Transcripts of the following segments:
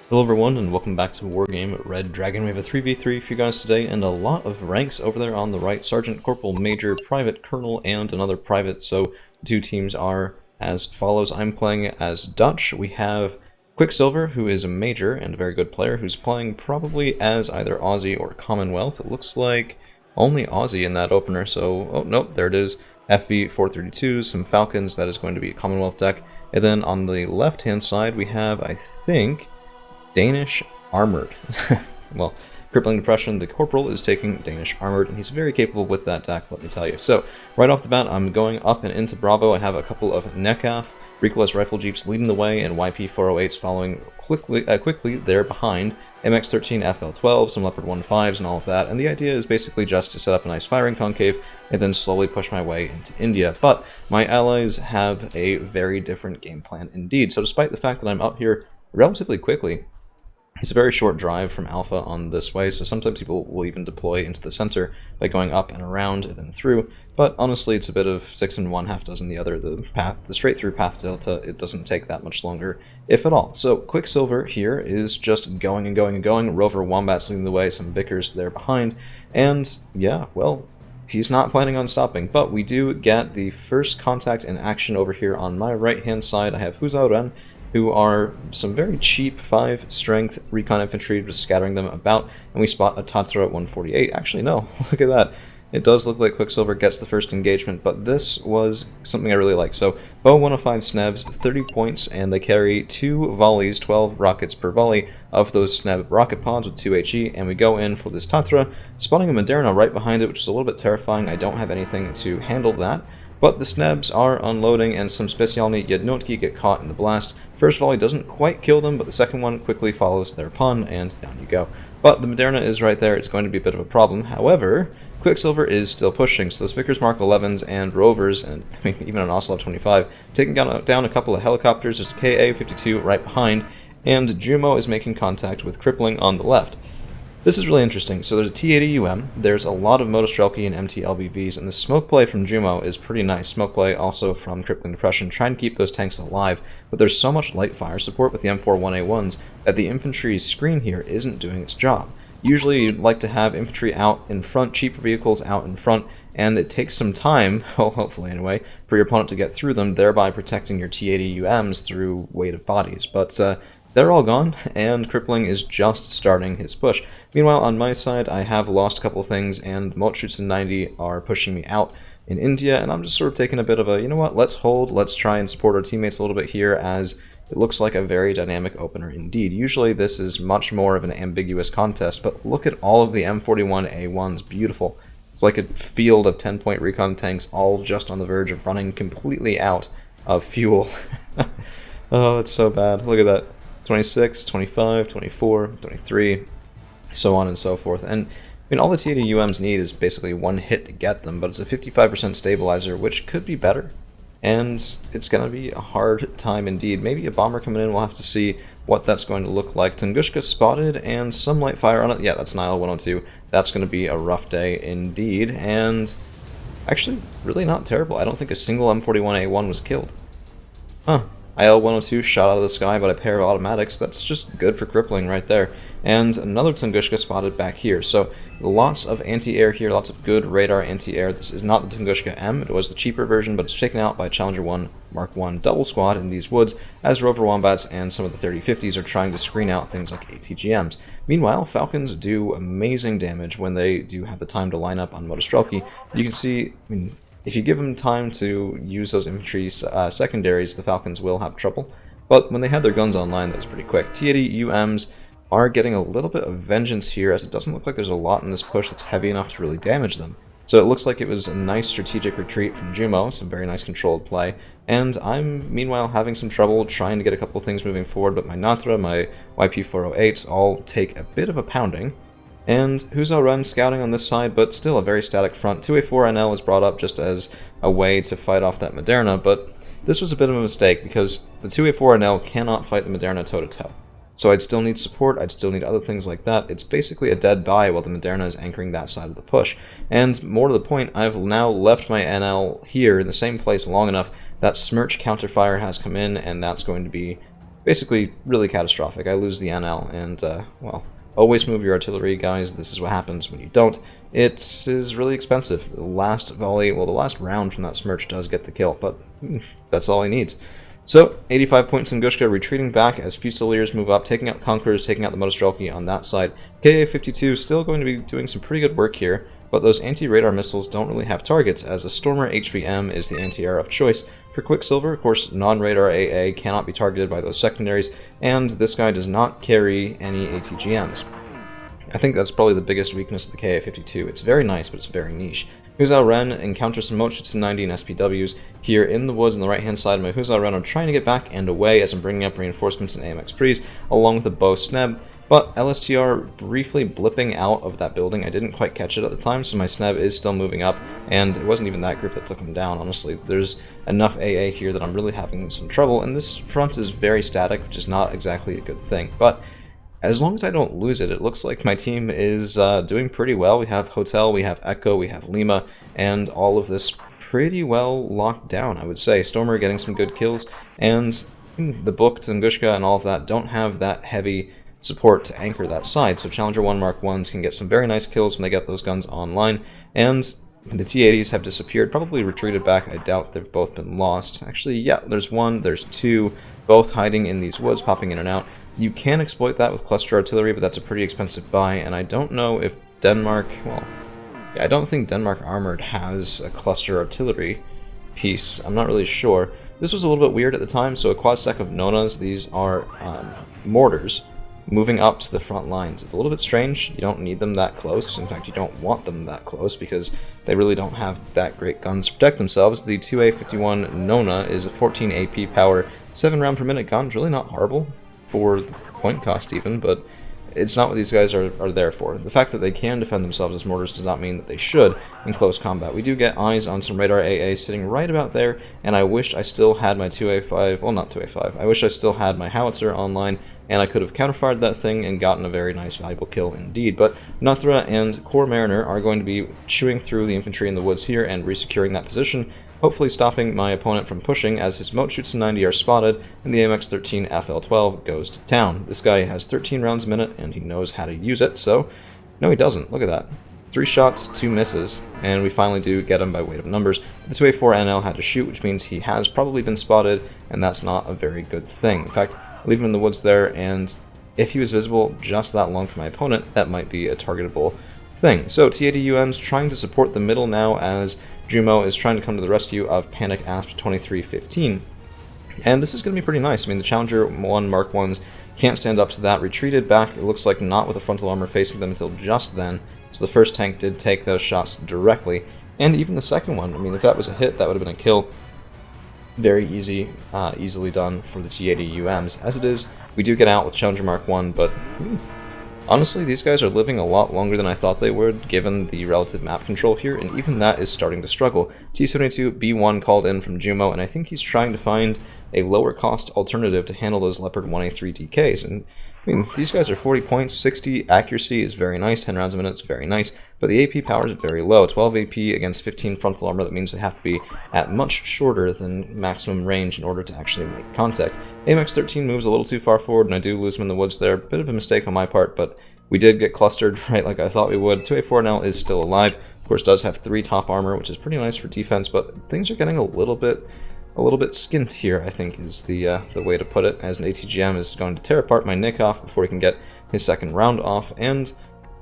Hello everyone, and welcome back to Wargame Red Dragon. We have a 3v3 for you guys today, and a lot of ranks over there on the right. Sergeant, Corporal, Major, Private, Colonel, and another Private. So the two teams are as follows. I'm playing as Dutch. We have Quicksilver, who is a Major and a very good player, who's playing probably as either Aussie or Commonwealth. It looks like only Aussie in that opener, so... oh, nope, there it is. FV 432, some Falcons, that is going to be a Commonwealth deck. And then on the left-hand side, we have, I think... Danish Armored. Well, Crippling Depression, the Corporal is taking Danish Armored, and he's very capable with that deck, let me tell you. So, right off the bat, I'm going up and into Bravo. I have a couple of Nekaf, Recoilless Rifle Jeeps leading the way, and YP408s following quickly there behind. MX-13, FL-12, some Leopard 1.5s, and all of that. And the idea is basically just to set up a nice firing concave, and then slowly push my way into India. But my allies have a very different game plan indeed. So despite the fact that I'm up here relatively quickly, it's a very short drive from Alpha on this way, so sometimes people will even deploy into the center by going up and around and then through, but honestly it's a bit of 6 and 1/2 dozen the other. The straight through path delta, it doesn't take that much longer, if at all. So Quicksilver here is just going and going and going, Rover Wombats leading the way, some Vickers there behind, and yeah, well, he's not planning on stopping, but we do get the first contact in action over here on my right hand side. I have Huzauren, who are some very cheap 5-strength recon infantry, just scattering them about, and we spot a Tatra at 148. Actually, no, look at that. It does look like Quicksilver gets the first engagement, but this was something I really like. So, Bow 105 Snebs, 30 points, and they carry 2 volleys, 12 rockets per volley of those Sneb rocket pods with 2 HE, and we go in for this Tatra, spotting a Moderna right behind it, which is a little bit terrifying. I don't have anything to handle that. But the Snebs are unloading, and some Specialny Jednotki get caught in the blast. First volley doesn't quite kill them, but the second one quickly follows their pun, and down you go. But the Moderna is right there. It's going to be a bit of a problem. However, Quicksilver is still pushing, so those Vickers Mark 11s and Rovers, and I mean, even an Ocelot 25, taking down a couple of helicopters. There's a KA-52 right behind, and Jumo is making contact with Crippling on the left. This is really interesting. So there's a T-80UM, there's a lot of Motostrelki and MT-LBVs, and the smoke play from Jumo is pretty nice. Smoke play also from Crippling Depression, trying to keep those tanks alive, but there's so much light fire support with the M41A1s that the infantry's screen here isn't doing its job. Usually you'd like to have infantry out in front, cheaper vehicles out in front, and it takes some time, well, hopefully anyway, for your opponent to get through them, thereby protecting your T-80UMs through weight of bodies. But they're all gone, and Crippling is just starting his push. Meanwhile, on my side, I have lost a couple of things, and Motschutz and 90 are pushing me out in India, and I'm just sort of taking a bit of a, you know what, let's hold, let's try and support our teammates a little bit here, as it looks like a very dynamic opener indeed. Usually this is much more of an ambiguous contest, but look at all of the M41A1s, beautiful. It's like a field of 10-point recon tanks, all just on the verge of running completely out of fuel. Oh, it's so bad. Look at that. 26, 25, 24, 23, so on and so forth. And I mean, all the T-80UMs need is basically one hit to get them, but it's a 55% stabilizer, which could be better. And it's going to be a hard time indeed. Maybe a bomber coming in, we'll have to see what that's going to look like. Tunguska spotted, and some light fire on it. Yeah, that's Nile 102. That's going to be a rough day indeed, and actually really not terrible. I don't think a single M41A1 was killed. Huh. IL-102 shot out of the sky by a pair of automatics. That's just good for Crippling right there. And another Tunguska spotted back here. So lots of anti-air here, lots of good radar anti-air. This is not the Tunguska M. It was the cheaper version, but it's taken out by Challenger 1 Mark 1 double squad in these woods, as Rover Wombats and some of the 3050s are trying to screen out things like ATGMs. Meanwhile, Falcons do amazing damage when they do have the time to line up on Motostrelki. You can see, I mean, if you give them time to use those infantry secondaries, the Falcons will have trouble. But when they had their guns online, that was pretty quick. T-80UMs are getting a little bit of vengeance here, as it doesn't look like there's a lot in this push that's heavy enough to really damage them. So it looks like it was a nice strategic retreat from Jumo, some very nice controlled play. And I'm, meanwhile, having some trouble trying to get a couple things moving forward, but my Natra, my YP408s all take a bit of a pounding. And Huzauren scouting on this side, but still a very static front. 2A4NL was brought up just as a way to fight off that Moderna, but this was a bit of a mistake because the 2A4NL cannot fight the Moderna toe-to-toe. So I'd still need support, I'd still need other things like that. It's basically a dead bye while the Moderna is anchoring that side of the push. And more to the point, I've now left my NL here in the same place long enough that Smirch counterfire has come in, and that's going to be basically really catastrophic. I lose the NL, and, well, always move your artillery, guys. This is what happens when you don't. It is really expensive. The last volley, well, the last round from that Smirch does get the kill, but that's all he needs. So, 85 points in Gushka, retreating back as Fusiliers move up, taking out Conquerors, taking out the Motostrelki on that side. KA-52 still going to be doing some pretty good work here, but those anti-radar missiles don't really have targets, as a Stormer HVM is the anti-air of choice. For Quicksilver, of course, non-radar AA cannot be targeted by those secondaries, and this guy does not carry any ATGMs. I think that's probably the biggest weakness of the KA-52. It's very nice, but it's very niche. Huzhou Ren encounters some Mochitsu 90 and SPWs here in the woods on the right-hand side. My Huzhou Ren are trying to get back and away as I'm bringing up reinforcements and AMX Prees, along with the Bow Sneb, but LSTR briefly blipping out of that building. I didn't quite catch it at the time, so my Sneb is still moving up, and it wasn't even that group that took him down, honestly. There's enough AA here that I'm really having some trouble, and this front is very static, which is not exactly a good thing, but as long as I don't lose it, it looks like my team is doing pretty well. We have Hotel, we have Echo, we have Lima, and all of this pretty well locked down, I would say. Stormer getting some good kills, and the Book, Tungushka, and all of that don't have that heavy support to anchor that side, so Challenger 1 Mark 1s can get some very nice kills when they get those guns online, and the T-80s have disappeared, probably retreated back. I doubt they've both been lost. Actually, yeah, there's one, there's two, both hiding in these woods, popping in and out. You can exploit that with cluster artillery, but that's a pretty expensive buy, and I don't know if Denmark, well, yeah, I don't think Denmark Armored has a cluster artillery piece. I'm not really sure. This was a little bit weird at the time, so a quad stack of Nonas, these are mortars, moving up to the front lines. It's a little bit strange. You don't need them that close. In fact, you don't want them that close because they really don't have that great guns to protect themselves. The 2A51 Nona is a 14 AP power, 7 round per minute gun. It's really not horrible for the point cost even, but it's not what these guys are there for. The fact that they can defend themselves as mortars does not mean that they should in close combat. We do get eyes on some radar AA sitting right about there, and I wish I still had my 2A5, well, not 2A5, I wish I still had my howitzer online, and I could have counterfired that thing and gotten a very nice, valuable kill indeed. But Nathra and Core Mariner are going to be chewing through the infantry in the woods here and resecuring that position, hopefully stopping my opponent from pushing as his Mochitsu 90 are spotted, and the AMX-13 FL-12 goes to town. This guy has 13 rounds a minute, and he knows how to use it, so no, he doesn't. Look at that. 3 shots, 2 misses, and we finally do get him by weight of numbers. The 2A4 NL had to shoot, which means he has probably been spotted, and that's not a very good thing. In fact, leave him in the woods there, and if he was visible just that long for my opponent, that might be a targetable thing. So T80UM's trying to support the middle now as Jumo is trying to come to the rescue of Panic Asp 2315. And this is going to be pretty nice. I mean, the Challenger 1 Mark 1s can't stand up to that. Retreated back, it looks like not with a frontal armor facing them until just then. So the first tank did take those shots directly. And even the second one, I mean, if that was a hit, that would have been a kill. Very easily done for the T80UMs. As it is, we do get out with Challenger Mark 1, but honestly, these guys are living a lot longer than I thought they would, given the relative map control here, and even that is starting to struggle. T72B1 called in from Jumo, and I think he's trying to find a lower cost alternative to handle those Leopard 1A3 DKs, and I mean, these guys are 40 points, 60 accuracy is very nice, 10 rounds a minute is very nice, but the AP power is very low, 12 AP against 15 frontal armor. That means they have to be at much shorter than maximum range in order to actually make contact. AMX-13 moves a little too far forward, and I do lose him in the woods there. Bit of a mistake on my part, but we did get clustered right like I thought we would. 2A4NL is still alive, of course does have 3 top armor, which is pretty nice for defense, but things are getting a little bit skint here, I think is the way to put it, as an ATGM is going to tear apart my Nick off before he can get his second round off. And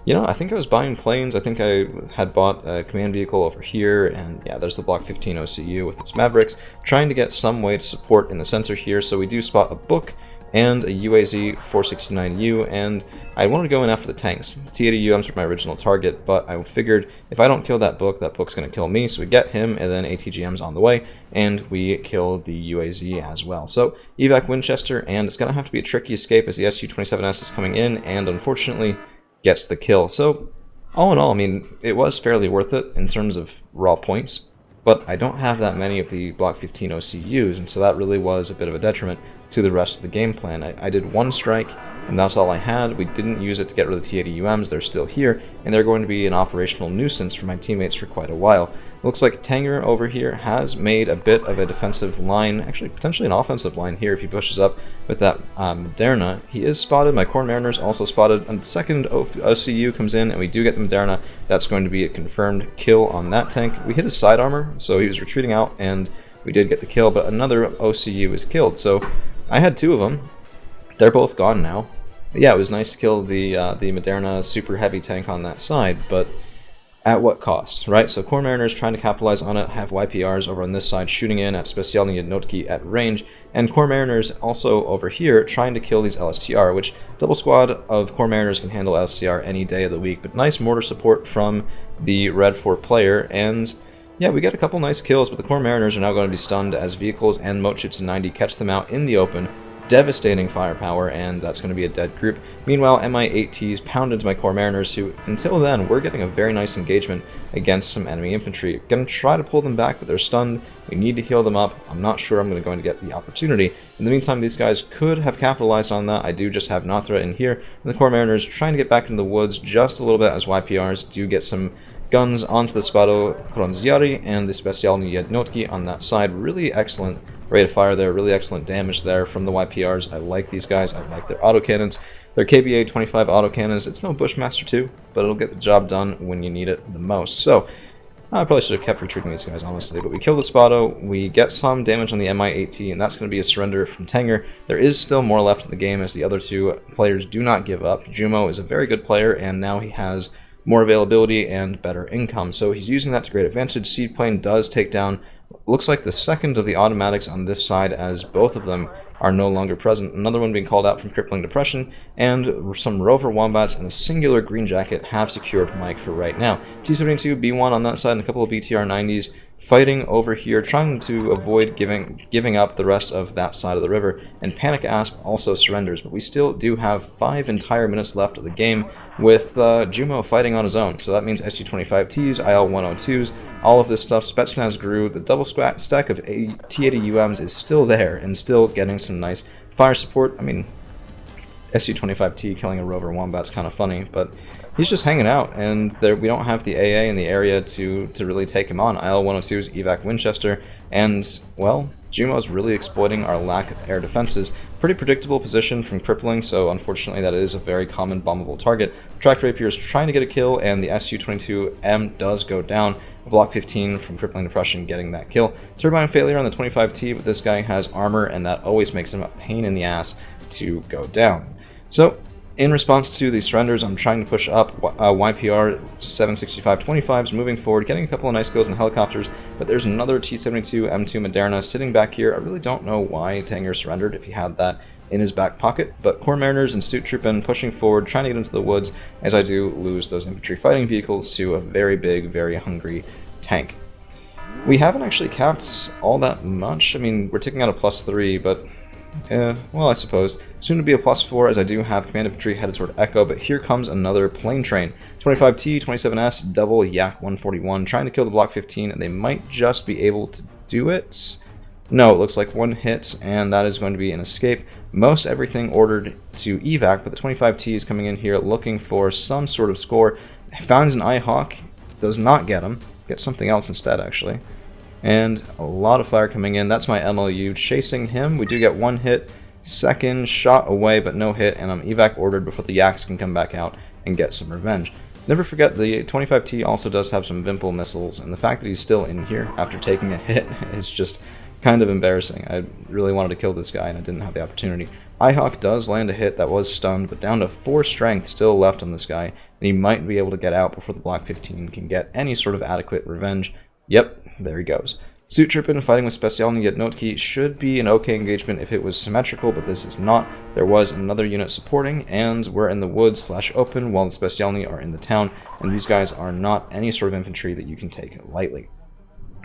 you know, I think I was buying planes. I think I had bought a command vehicle over here, and yeah, there's the Block 15 OCU with its Mavericks, trying to get some way to support in the center here. So we do spot a Book and a UAZ 469U, and I wanted to go in after the tanks. T80UMs were my original target, but I figured if I don't kill that Book's going to kill me, so we get him, and then ATGM's on the way, and we kill the UAZ as well. So evac Winchester, and it's going to have to be a tricky escape as the SU-27S is coming in, and unfortunately gets the kill. So all in all, I mean, it was fairly worth it in terms of raw points, but I don't have that many of the Block 15 OCUs, and so that really was a bit of a detriment to the rest of the game plan. I did 1 strike, and that's all I had. We didn't use it to get rid of the T80UMs. They're still here, and they're going to be an operational nuisance for my teammates for quite a while. Looks like Tanger over here has made a bit of a defensive line, actually potentially an offensive line here if he pushes up with that Moderna. He is spotted, my Core Mariner's also spotted, and second OCU comes in and we do get the Moderna. That's going to be a confirmed kill on that tank. We hit his side armor, so he was retreating out and we did get the kill, but another OCU is killed. So I had two of them. They're both gone now. Yeah, it was nice to kill the Moderna super heavy tank on that side, but at what cost, right? So Core Mariners trying to capitalize on it, have YPRs over on this side shooting in at Specjalny Jednotki at range, and Core Mariners also over here trying to kill these LSTR, which double squad of Core Mariners can handle LSTR any day of the week, but nice mortar support from the Red 4 player, and yeah, we get a couple nice kills, but the Core Mariners are now going to be stunned as vehicles and Moat Shoots 90 catch them out in the open. Devastating firepower, and that's going to be a dead group. Meanwhile, MI-8Ts pound into my Core Mariners, who, until then, we're getting a very nice engagement against some enemy infantry. Gonna try to pull them back, but they're stunned. We need to heal them up. I'm not sure I'm going to get the opportunity. In the meantime, these guys could have capitalized on that. I do just have Nothra in here, and the Core Mariners trying to get back into the woods just a little bit as YPRs do get some guns onto the Spado Kronziari and the Specjalny Jednotki on that side. Really excellent rate of fire there, really excellent damage there from the YPRs. I like these guys, I like their autocannons. Their KBA 25 autocannons, it's no Bushmaster 2, but it'll get the job done when you need it the most. So, I probably should have kept retreating these guys, honestly, but we kill the Spado, we get some damage on the MI-8T, and that's going to be a surrender from Tanger. There is still more left in the game as the other two players do not give up. Jumo is a very good player, and now he has more availability and better income, so he's using that to great advantage. Seaplane does take down, looks like the second of the automatics on this side, as both of them are no longer present. Another one being called out from Crippling Depression, and some Rover Wombats and a singular Green Jacket have secured Mike for right now. T-72, B1 on that side, and a couple of BTR-90s fighting over here, trying to avoid giving up the rest of that side of the river, and Panic Asp also surrenders, but we still do have 5 entire minutes left of the game, with Jumo fighting on his own. So that means SU-25Ts, IL-102s, all of this stuff. Spetsnaz grew, the double stack of T-80UMs is still there, and still getting some nice fire support. I mean, SU-25T killing a Rover Wombat's kind of funny, but he's just hanging out, and we don't have the AA in the area to really take him on. IL-102's Evac Winchester, and, well, Jumo's really exploiting our lack of air defenses. Pretty predictable position from Crippling, so unfortunately that is a very common bombable target. Tracked Rapier is trying to get a kill, and the SU-22M does go down. Block 15 from Crippling Depression getting that kill. Turbine failure on the 25T, but this guy has armor, and that always makes him a pain in the ass to go down. So, in response to the surrenders, I'm trying to push up YPR 765-25s, moving forward, getting a couple of nice kills in helicopters, but there's another T-72 M2 Moderna sitting back here. I really don't know why Tanger surrendered if he had that in his back pocket, but Core Mariners and Stute Troopin pushing forward, trying to get into the woods, as I do lose those infantry fighting vehicles to a very big, very hungry tank. We haven't actually capped all that much. I mean, we're taking out a +3, but well, I suppose. Soon to be a +4, as I do have command infantry headed toward Echo, but here comes another plane train. 25T, 27S, double Yak 141, trying to kill the Block 15, and they might just be able to do it. No, it looks like one hit, and that is going to be an escape. Most everything ordered to evac, but the 25T is coming in here looking for some sort of score. Finds an iHawk, does not get him. Gets something else instead, actually. And a lot of fire coming in. That's my MLU chasing him. We do get one hit, second shot away, but no hit, and I'm evac ordered before the Yaks can come back out and get some revenge. Never forget, the 25T also does have some Vimple missiles, and the fact that he's still in here after taking a hit is just kind of embarrassing. I really wanted to kill this guy, and I didn't have the opportunity. iHawk does land a hit that was stunned, but down to 4 strength still left on this guy, and he might be able to get out before the Block 15 can get any sort of adequate revenge. Yep, there he goes. Stute Troopin fighting with Specjalny Jednotki should be an okay engagement if it was symmetrical, but this is not. There was another unit supporting, and we're in the woods / open while the Specjalny are in the town, and these guys are not any sort of infantry that you can take lightly.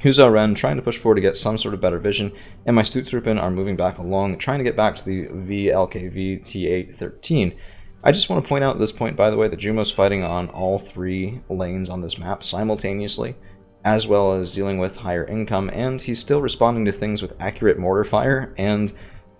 Huzo Ren trying to push forward to get some sort of better vision, and my Stute Troopin are moving back along, trying to get back to the VLKV T813. I just want to point out at this point, by the way, that Jumo's fighting on all 3 lanes on this map simultaneously, as well as dealing with higher income, and he's still responding to things with accurate mortar fire and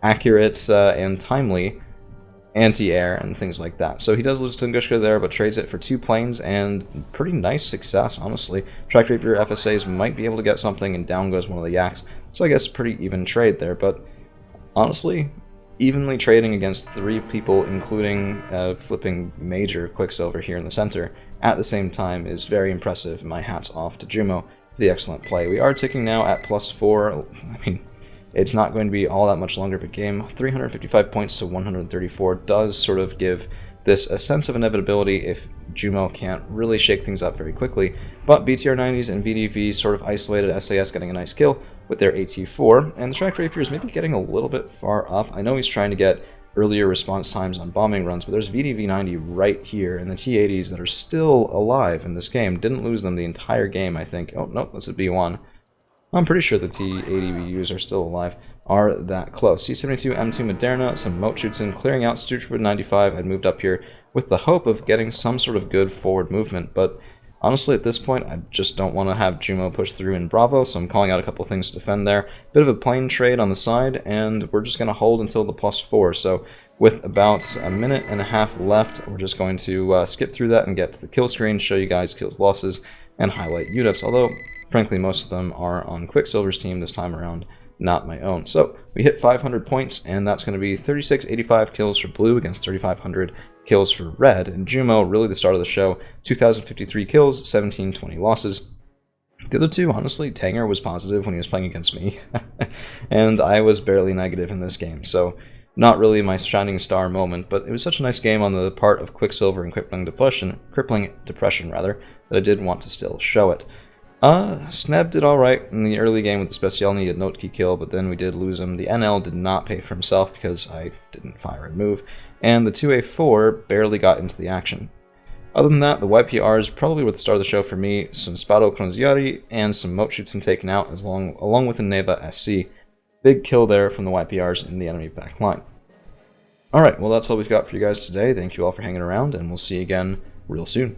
accurate and timely anti-air and things like that. So he does lose Tunguska there, but trades it for 2 planes, and pretty nice success, honestly. Track Rapier FSAs might be able to get something, and down goes one of the Yaks. So I guess pretty even trade there, but honestly, evenly trading against 3 people, including flipping major Quicksilver here in the center, at the same time is very impressive. My hat's off to Jumo for the excellent play. We are ticking now at +4. I mean, it's not going to be all that much longer of a game. 355 points to 134 does sort of give this a sense of inevitability if Jumo can't really shake things up very quickly. But BTR-90s and VDV sort of isolated SAS getting a nice kill with their AT-4, and the Track Rapier is maybe getting a little bit far up. I know he's trying to get earlier response times on bombing runs, but there's VDV-90 right here, and the T-80s that are still alive in this game. Didn't lose them the entire game, I think. Oh, no, that's a B1. I'm pretty sure the T-80VUs are still alive, are that close. T-72, M2 Moderna, some moat shoots in, clearing out Stormtrooper 95. I'd moved up here with the hope of getting some sort of good forward movement, but honestly at this point I just don't want to have Jumo push through in Bravo, so I'm calling out a couple things to defend there. Bit of a plane trade on the side, and we're just going to hold until the +4. So with about a minute and a half left, we're just going to skip through that and get to the kill screen, show you guys kills, losses, and highlight units, although frankly most of them are on Quicksilver's team this time around, not my own. So we hit 500 points, and that's going to be 3685 kills for blue against 3500 kills for red. And Jumo, really the start of the show, 2053 kills, 1720 losses. The other two, honestly, Tanger was positive when he was playing against me, and I was barely negative in this game, so not really my shining star moment, but it was such a nice game on the part of Quicksilver and crippling depression rather, that I did want to still show it. Sneb did alright in the early game with the Specialny, he had no key kill, but then we did lose him. The NL did not pay for himself because I didn't fire and move, and the 2A4 barely got into the action. Other than that, the YPRs probably were the start of the show for me, some Spado Kronziari and some moat shoots and taken out along with a Neva SC. Big kill there from the YPRs in the enemy back line. Alright, well that's all we've got for you guys today. Thank you all for hanging around, and we'll see you again real soon.